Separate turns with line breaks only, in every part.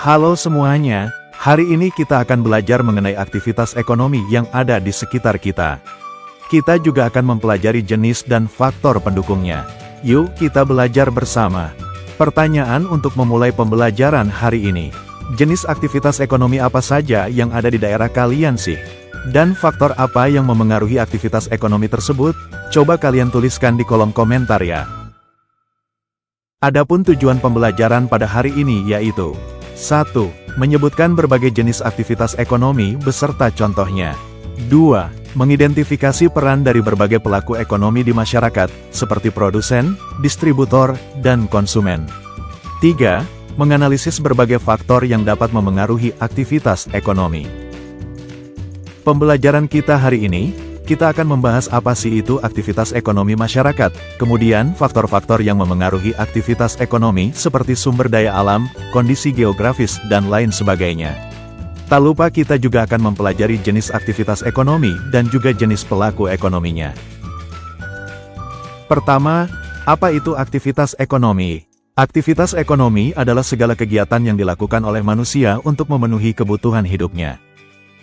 Halo semuanya, hari ini kita akan belajar mengenai aktivitas ekonomi yang ada di sekitar kita. Kita juga akan mempelajari jenis dan faktor pendukungnya. Yuk kita belajar bersama. Pertanyaan untuk memulai pembelajaran hari ini. Jenis aktivitas ekonomi apa saja yang ada di daerah kalian sih? Dan faktor apa yang memengaruhi aktivitas ekonomi tersebut? Coba kalian tuliskan di kolom komentar ya. Adapun tujuan pembelajaran pada hari ini yaitu 1. Menyebutkan berbagai jenis aktivitas ekonomi beserta contohnya. 2. Mengidentifikasi peran dari berbagai pelaku ekonomi di masyarakat, seperti produsen, distributor, dan konsumen. 3. Menganalisis berbagai faktor yang dapat memengaruhi aktivitas ekonomi. Pembelajaran kita hari ini, kita akan membahas apa sih itu aktivitas ekonomi masyarakat, kemudian faktor-faktor yang memengaruhi aktivitas ekonomi seperti sumber daya alam, kondisi geografis, dan lain sebagainya. Tak lupa kita juga akan mempelajari jenis aktivitas ekonomi dan juga jenis pelaku ekonominya. Pertama, apa itu aktivitas ekonomi? Aktivitas ekonomi adalah segala kegiatan yang dilakukan oleh manusia untuk memenuhi kebutuhan hidupnya.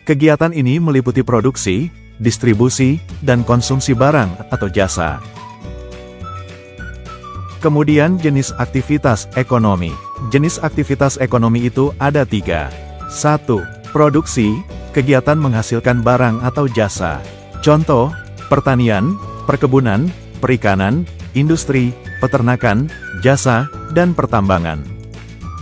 Kegiatan ini meliputi produksi, distribusi, dan konsumsi barang atau jasa. Kemudian jenis aktivitas ekonomi. Jenis aktivitas ekonomi itu ada 3. 1. Produksi, kegiatan menghasilkan barang atau jasa. Contoh, pertanian, perkebunan, perikanan, industri, peternakan, jasa, dan pertambangan.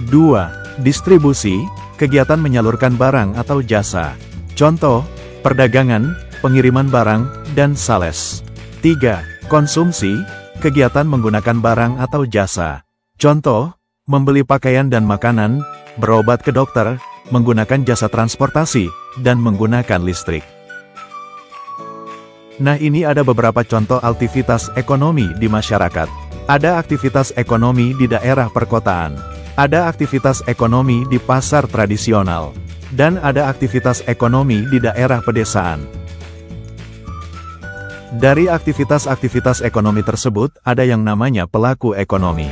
2. Distribusi, kegiatan menyalurkan barang atau jasa. Contoh, perdagangan, pengiriman barang, dan sales. 3. Konsumsi, kegiatan menggunakan barang atau jasa. Contoh, membeli pakaian dan makanan, berobat ke dokter, menggunakan jasa transportasi, dan menggunakan listrik. Nah, ini ada beberapa contoh aktivitas ekonomi di masyarakat. Ada aktivitas ekonomi di daerah perkotaan. Ada aktivitas ekonomi di pasar tradisional. Dan ada aktivitas ekonomi di daerah pedesaan. Dari aktivitas-aktivitas ekonomi tersebut, ada yang namanya pelaku ekonomi.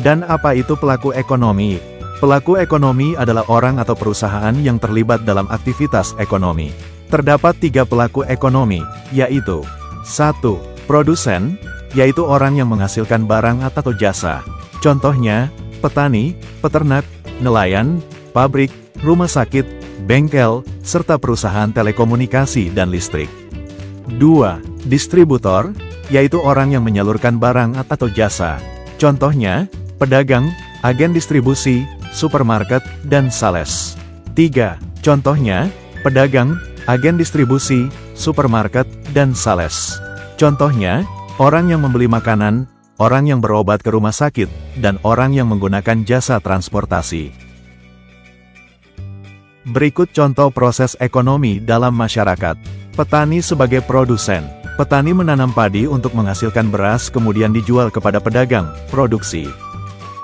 Dan apa itu pelaku ekonomi? Pelaku ekonomi adalah orang atau perusahaan yang terlibat dalam aktivitas ekonomi. Terdapat 3 pelaku ekonomi, yaitu 1. Produsen, yaitu orang yang menghasilkan barang atau jasa. Contohnya, petani, peternak, nelayan, pabrik, rumah sakit, bengkel, serta perusahaan telekomunikasi dan listrik. 2. Distributor, yaitu orang yang menyalurkan barang atau jasa. Contohnya, pedagang, agen distribusi, supermarket, dan sales. 3. Contohnya, pedagang, agen distribusi, supermarket, dan sales. Contohnya, orang yang membeli makanan, orang yang berobat ke rumah sakit, dan orang yang menggunakan jasa transportasi. Berikut contoh proses ekonomi dalam masyarakat. Petani sebagai produsen. Petani menanam padi untuk menghasilkan beras kemudian dijual kepada pedagang, produksi.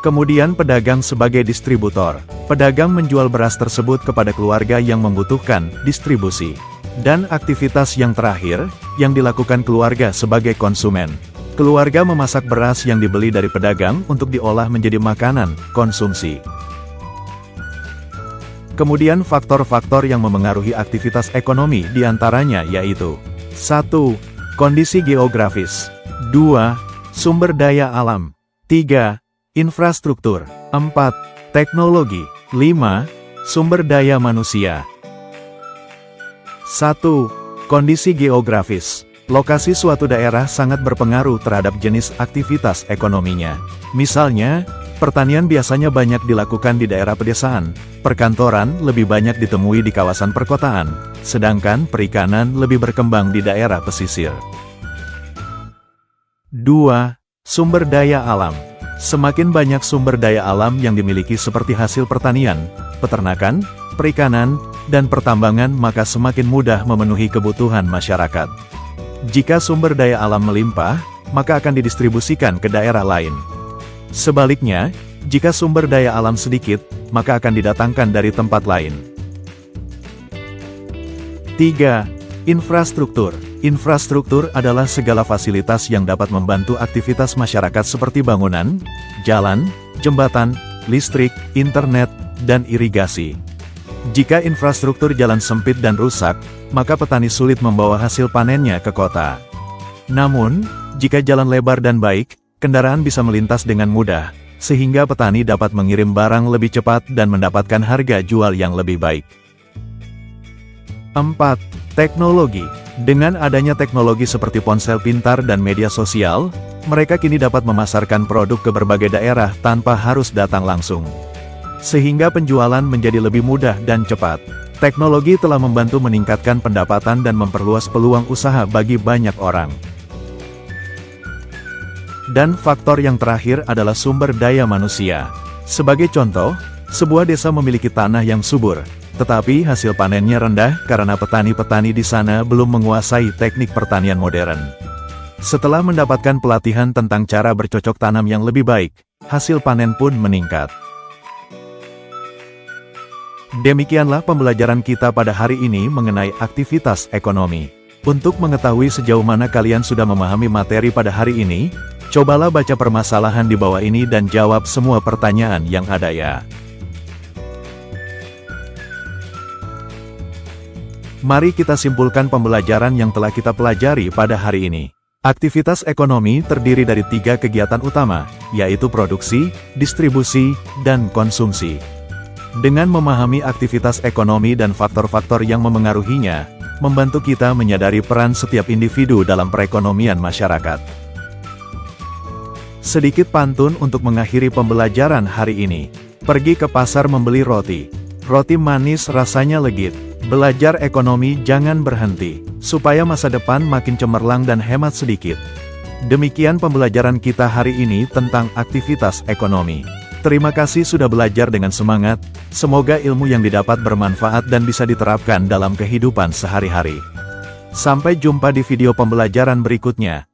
Kemudian pedagang sebagai distributor. Pedagang menjual beras tersebut kepada keluarga yang membutuhkan, distribusi. Dan aktivitas yang terakhir, yang dilakukan keluarga sebagai konsumen. Keluarga memasak beras yang dibeli dari pedagang untuk diolah menjadi makanan, konsumsi. Kemudian faktor-faktor yang memengaruhi aktivitas ekonomi diantaranya yaitu 1. Kondisi geografis. 2. Sumber daya alam. 3. Infrastruktur. 4. Teknologi. 5. Sumber daya manusia. 1. Kondisi geografis. Lokasi suatu daerah sangat berpengaruh terhadap jenis aktivitas ekonominya. Misalnya, pertanian biasanya banyak dilakukan di daerah pedesaan, perkantoran lebih banyak ditemui di kawasan perkotaan, sedangkan perikanan lebih berkembang di daerah pesisir. 2. Sumber daya alam. Semakin banyak sumber daya alam yang dimiliki seperti hasil pertanian, peternakan, perikanan, dan pertambangan maka semakin mudah memenuhi kebutuhan masyarakat. Jika sumber daya alam melimpah, maka akan didistribusikan ke daerah lain. Sebaliknya, jika sumber daya alam sedikit, maka akan didatangkan dari tempat lain. 3. Infrastruktur. Infrastruktur adalah segala fasilitas yang dapat membantu aktivitas masyarakat seperti bangunan, jalan, jembatan, listrik, internet, dan irigasi. Jika infrastruktur jalan sempit dan rusak, maka petani sulit membawa hasil panennya ke kota. Namun, jika jalan lebar dan baik, kendaraan bisa melintas dengan mudah, sehingga petani dapat mengirim barang lebih cepat dan mendapatkan harga jual yang lebih baik. 4. Teknologi. Dengan adanya teknologi seperti ponsel pintar dan media sosial, mereka kini dapat memasarkan produk ke berbagai daerah tanpa harus datang langsung. Sehingga penjualan menjadi lebih mudah dan cepat. Teknologi telah membantu meningkatkan pendapatan dan memperluas peluang usaha bagi banyak orang. Dan faktor yang terakhir adalah sumber daya manusia. Sebagai contoh, sebuah desa memiliki tanah yang subur, tetapi hasil panennya rendah karena petani-petani di sana belum menguasai teknik pertanian modern. Setelah mendapatkan pelatihan tentang cara bercocok tanam yang lebih baik, hasil panen pun meningkat. Demikianlah pembelajaran kita pada hari ini mengenai aktivitas ekonomi. Untuk mengetahui sejauh mana kalian sudah memahami materi pada hari ini, cobalah baca permasalahan di bawah ini dan jawab semua pertanyaan yang ada ya. Mari kita simpulkan pembelajaran yang telah kita pelajari pada hari ini. Aktivitas ekonomi terdiri dari 3 kegiatan utama, yaitu produksi, distribusi, dan konsumsi. Dengan memahami aktivitas ekonomi dan faktor-faktor yang memengaruhinya, membantu kita menyadari peran setiap individu dalam perekonomian masyarakat. Sedikit pantun untuk mengakhiri pembelajaran hari ini. Pergi ke pasar membeli roti. Roti manis rasanya legit. Belajar ekonomi jangan berhenti, supaya masa depan makin cemerlang dan hemat sedikit. Demikian pembelajaran kita hari ini tentang aktivitas ekonomi. Terima kasih sudah belajar dengan semangat, semoga ilmu yang didapat bermanfaat dan bisa diterapkan dalam kehidupan sehari-hari. Sampai jumpa di video pembelajaran berikutnya.